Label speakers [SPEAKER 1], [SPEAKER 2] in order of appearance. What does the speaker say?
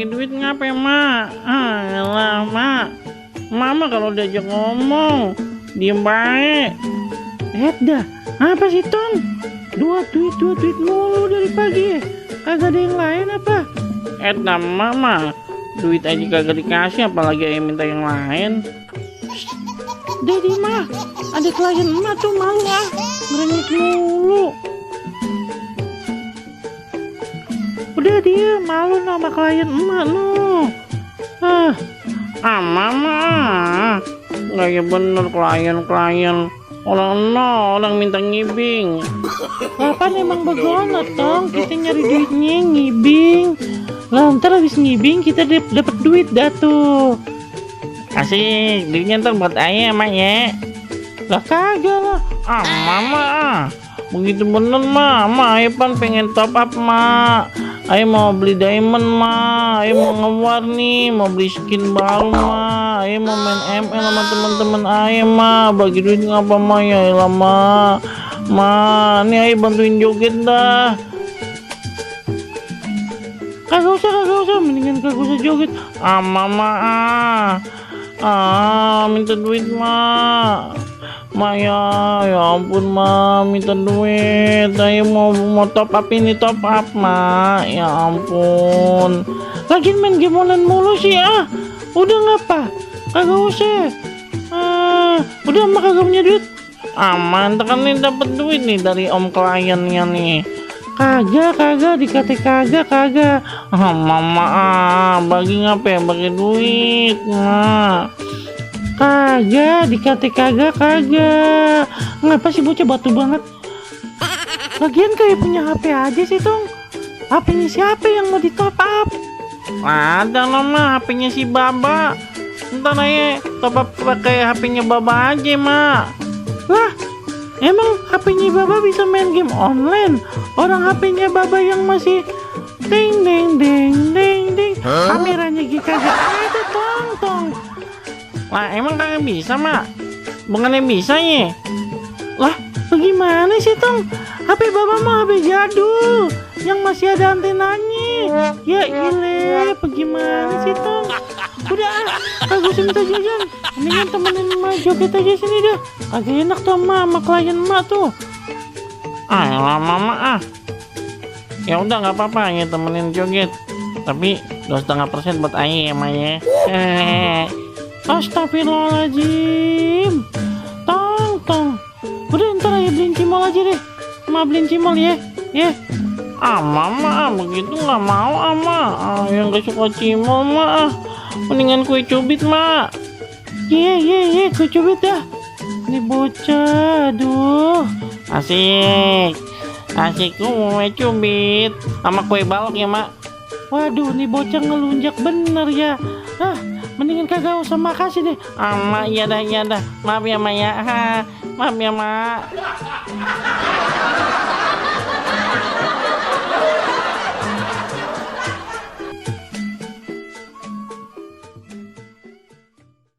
[SPEAKER 1] bagi duit ngapain mak? Alah mak, mama kalau diajak ngomong diem baik. Dah, apa sih Tong? Dua tweet mulu dari pagi. Kagak ada yang lain apa? Mama, duit aja kagak dikasih, apalagi ayah minta yang lain. Dedi mah, ada klien emak tuh malu ngerengek mulu. Udah dia malu sama klien emak no. Mama, nggak ya bener klien orang minta ngibing. Kapan emang begono Tong, kita nyari duitnya ngibing. Lah ntar habis ngibing kita dapat duit dah tuh. Asik, duitnya ntar buat ayah mak ya. Lah kagak lah. Mama begitu bener mak ayah pan pengen top up mak. Ayah mau beli diamond mak. Ayah mau nge-war nih, mau beli skin baru mak. Ayah mau main ML sama teman-teman ayah mak. Bagi duit ngapa mak ya elah mak. Nih ayah bantuin joget dah. Kagak usah, mendingan kagak usah joget. Mama minta duit mak. Ya ampun mak, minta duit. Ayo mau top up ini, top up mak. Ya ampun. Lagi main game online mulu sih Udah ngapa? Kagak usah. Udah mak kagak punya duit. Aman, kan nih dapat duit nih dari om kliennya nih. Kagak dikata kagak. Mama bagi ngapa ya, bagi duit mak. Kagak dikata kagak. Ngapa sih bocah batu banget? Lagian kayak punya HP aja sih Tong. HP-nya siapa yang mau di top up? Ada nama HP-nya si Baba. Ntar aja top up pakai HP-nya Baba aja mak. Lah emang HP-nya Baba bisa main game online? Orang HP-nya Baba yang masih ding. Kameranya kagak ada Tong. Lah emang kagak bisa mak? Bukannya bisa ya? Lah bagaimana sih Tong? HP Baba mah HP jadul yang masih ada antenanya. Ya ilah, bagaimana sih Tong? Udah kagak usah minta jajan. Mendingan temenin emak joget aja sini dah. Agak enak tuh emak sama klien emak tuh. Ayolah mama Ya udah nggak apa-apa ya temenin joget. Tapi 2,5% buat ayah ya mak ya. Astagfirullahaladzim. Tong. Udah ntar aja beliin cimol aja deh. Emak beliin cimol ya. Mama begitu nggak mau yang gak suka cimol mak. Mendingan kue cubit mak. Iya kue cubit dah. Ini bocah, aduh. Asik kue cubit sama kue balok ya mak. Waduh, nih bocah ngelunjak bener ya. Mendingan kagak usah makasih deh. Mak iya dah. Maaf ya mak ya. Maaf ya mak.